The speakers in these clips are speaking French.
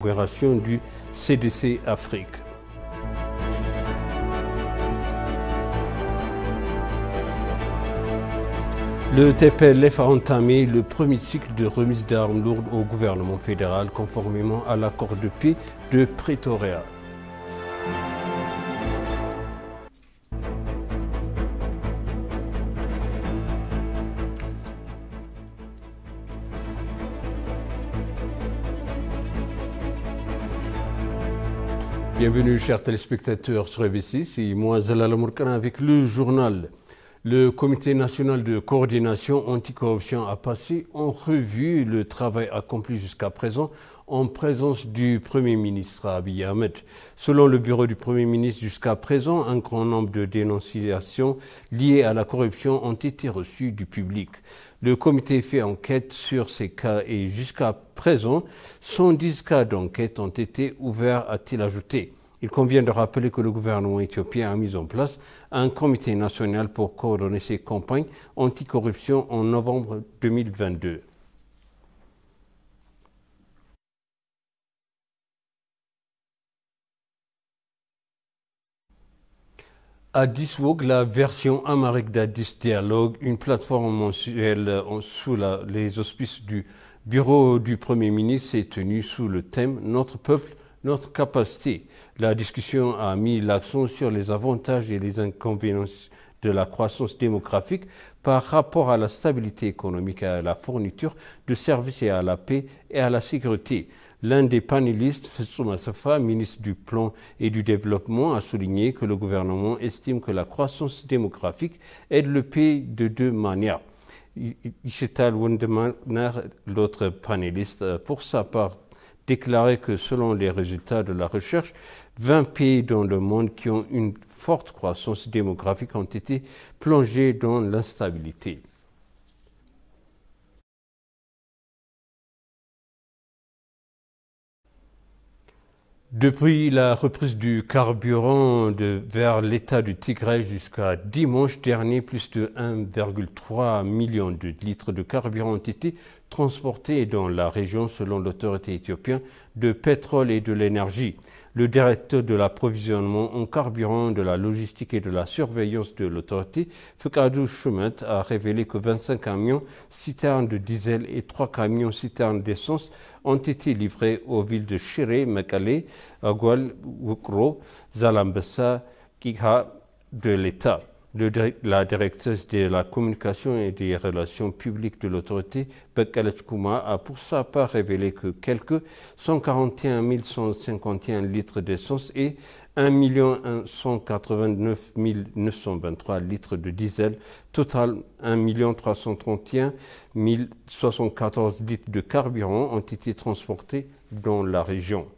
Opération du CDC Afrique. Le TPLF a entamé le premier cycle de remise d'armes lourdes au gouvernement fédéral conformément à l'accord de paix de Pretoria. Bienvenue chers téléspectateurs sur ABC, c'est moi Zalal Mourkana avec le journal. Le Comité national de coordination anticorruption a passé en revue le travail accompli jusqu'à présent en présence du Premier ministre Abiy Ahmed. Selon le bureau du Premier ministre, jusqu'à présent, un grand nombre de dénonciations liées à la corruption ont été reçues du public. Le comité fait enquête sur ces cas et jusqu'à présent, 110 cas d'enquête ont été ouverts, a-t-il ajouté. Il convient de rappeler que le gouvernement éthiopien a mis en place un comité national pour coordonner ses campagnes anticorruption en novembre 2022. Addis Wog, la version amharique d'Addis Dialogue, une plateforme mensuelle sous les auspices du bureau du Premier ministre, s'est tenue sous le thème « Notre peuple, notre capacité ». La discussion a mis l'accent sur les avantages et les inconvénients de la croissance démographique par rapport à la stabilité économique, à la fourniture de services et à la paix et à la sécurité. L'un des panélistes, Fessouma Safa, ministre du Plan et du Développement, a souligné que le gouvernement estime que la croissance démographique aide le pays de deux manières. Ishetal Wendemaner, l'autre panéliste, pour sa part, déclarait que selon les résultats de la recherche, 20 pays dans le monde qui ont une forte croissance démographique ont été plongés dans l'instabilité. Depuis la reprise du carburant vers l'État du Tigray jusqu'à dimanche dernier, plus de 1,3 million de litres de carburant ont été transportés dans la région selon l'autorité éthiopienne de pétrole et de l'énergie. Le directeur de l'approvisionnement en carburant, de la logistique et de la surveillance de l'autorité, Fekadou Shumet, a révélé que 25 camions citernes de diesel et 3 camions citernes d'essence ont été livrés aux villes de Shire, Mekale, Agwal, Wukro, Zalambessa, Kigha de l'État. La directrice de la communication et des relations publiques de l'autorité, Bekele Kouma, a pour sa part révélé que quelques 141 151 litres d'essence et 1 189 923 litres de diesel, total 1 331 074 litres de carburant ont été transportés dans la région.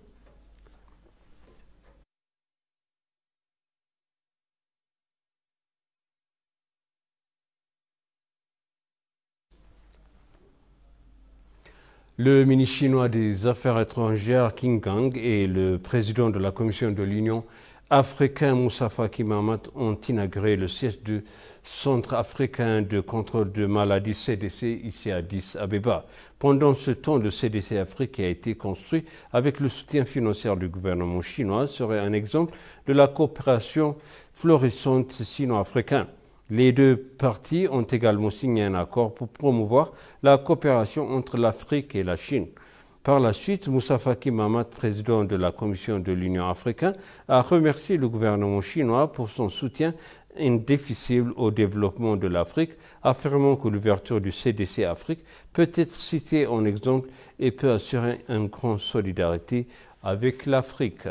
Le ministre chinois des Affaires étrangères, Qin Gang, et le président de la Commission de l'Union africaine, Moussa Faki Mahamat, ont inauguré le siège du Centre africain de contrôle de maladies CDC ici à Addis Abeba. Pendant ce temps, le CDC Afrique, qui a été construit avec le soutien financier du gouvernement chinois, serait un exemple de la coopération florissante sino-africaine. Les deux parties ont également signé un accord pour promouvoir la coopération entre l'Afrique et la Chine. Par la suite, Moussa Faki Mahamat, président de la Commission de l'Union africaine, a remercié le gouvernement chinois pour son soutien indéfectible au développement de l'Afrique, affirmant que l'ouverture du CDC Afrique peut être citée en exemple et peut assurer une grande solidarité avec l'Afrique.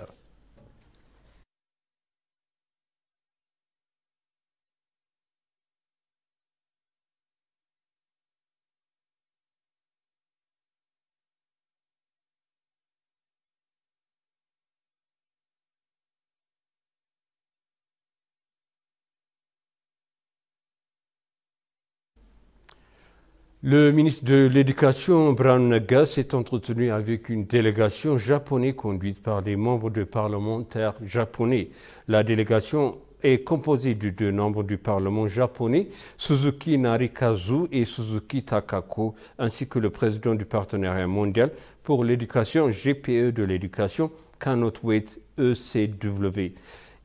Le ministre de l'Éducation, Brown Naga, s'est entretenu avec une délégation japonaise conduite par des membres de parlementaires japonais. La délégation est composé de deux membres du Parlement japonais, Suzuki Narikazu et Suzuki Takako, ainsi que le président du Partenariat mondial pour l'éducation GPE de l'éducation, Cannot Wait ECW.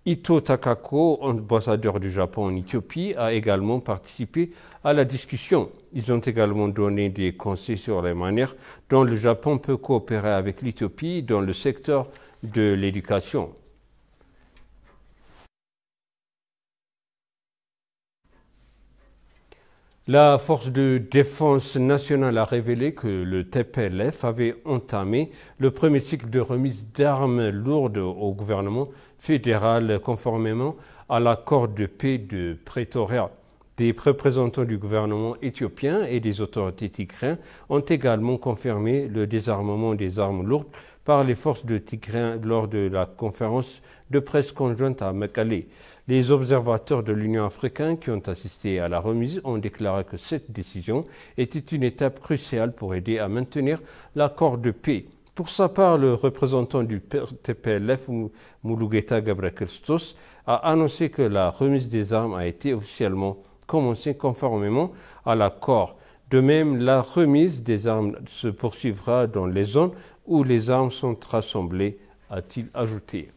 Ito Takako, ambassadeur du Japon en Éthiopie, a également participé à la discussion. Ils ont également donné des conseils sur les manières dont le Japon peut coopérer avec l'Éthiopie dans le secteur de l'éducation. La force de défense nationale a révélé que le TPLF avait entamé le premier cycle de remise d'armes lourdes au gouvernement fédéral conformément à l'accord de paix de Pretoria. Des représentants du gouvernement éthiopien et des autorités tigréennes ont également confirmé le désarmement des armes lourdes par les forces de Tigré lors de la conférence de presse conjointe à Mekelle. Les observateurs de l'Union africaine qui ont assisté à la remise ont déclaré que cette décision était une étape cruciale pour aider à maintenir l'accord de paix. Pour sa part, le représentant du TPLF, Mulugeta Gebrekristos, a annoncé que la remise des armes a été officiellement commencée conformément à l'accord. De même, la remise des armes se poursuivra dans les zones où les armes sont rassemblées, a-t-il ajouté.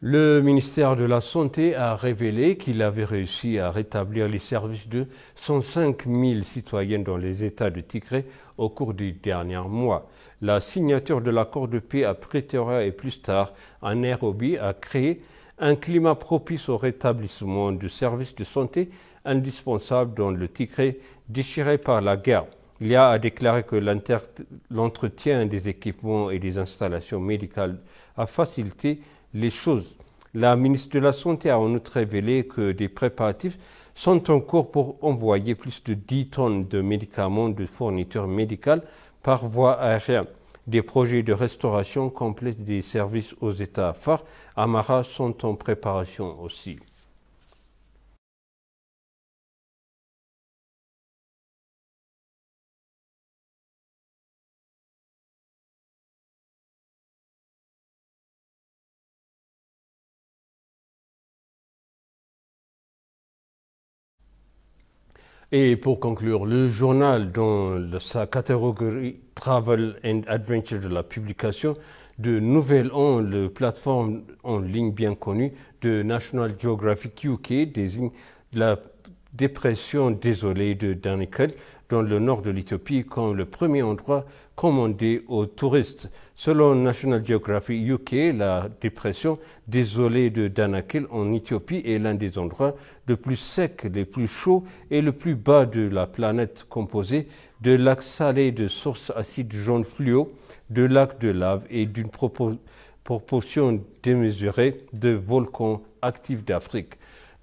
Le ministère de la Santé a révélé qu'il avait réussi à rétablir les services de 105 000 citoyens dans les États de Tigré au cours des derniers mois. La signature de l'accord de paix à Pretoria et plus tard à Nairobi a créé un climat propice au rétablissement de services de santé indispensables dans le Tigré déchiré par la guerre. L'IA a déclaré que l'entretien des équipements et des installations médicales a facilité les choses. La ministre de la Santé a en outre révélé que des préparatifs sont en cours pour envoyer plus de 10 tonnes de médicaments de fourniture médicale par voie aérienne. Des projets de restauration complète des services aux États phares Amara sont en préparation aussi. Et pour conclure, le journal dans sa catégorie Travel and Adventure de la publication de Nouvel An, la plateforme en ligne bien connue de National Geographic UK, désigne la dépression désolée de Danakil dans le nord de l'Éthiopie comme le premier endroit commandé aux touristes. Selon National Geographic UK, la dépression désolée de Danakil en Éthiopie est l'un des endroits les plus secs, les plus chauds et le plus bas de la planète, composé de lacs salés de sources acides jaune fluo, de lacs de lave et d'une proportion démesurée de volcans actifs d'Afrique.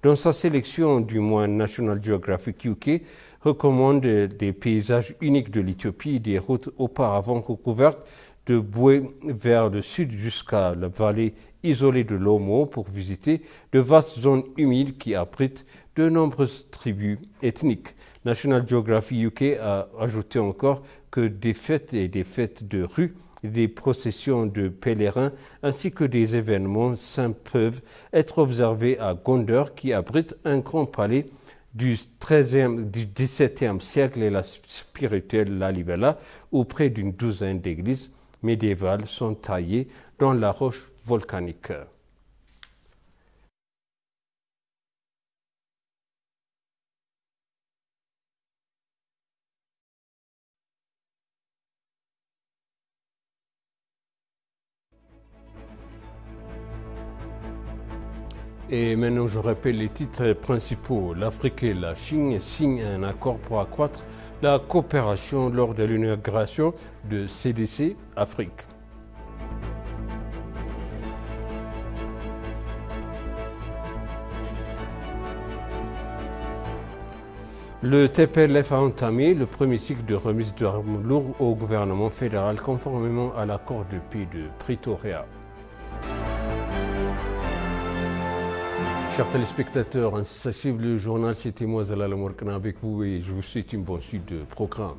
Dans sa sélection du mois, National Geographic UK recommande des paysages uniques de l'Éthiopie, des routes auparavant recouvertes de bouées vers le sud jusqu'à la vallée isolée de l'Omo pour visiter de vastes zones humides qui abritent de nombreuses tribus ethniques. National Geographic UK a ajouté encore que des fêtes et des fêtes de rue, des processions de pèlerins ainsi que des événements saints peuvent être observés à Gondar qui abrite un grand palais du XVIIe siècle et la spirituelle Lalibela où près d'une douzaine d'églises médiévales sont taillées dans la roche volcanique. Et maintenant, je rappelle les titres principaux. L'Afrique et la Chine signent un accord pour accroître la coopération lors de l'inauguration de CDC Afrique. Le TPLF a entamé le premier cycle de remise d'armes lourdes au gouvernement fédéral conformément à l'accord de paix de Pretoria. Chers téléspectateurs, ainsi s'achève le journal. C'était moi, Zalala Morkana, avec vous et je vous souhaite une bonne suite de programme.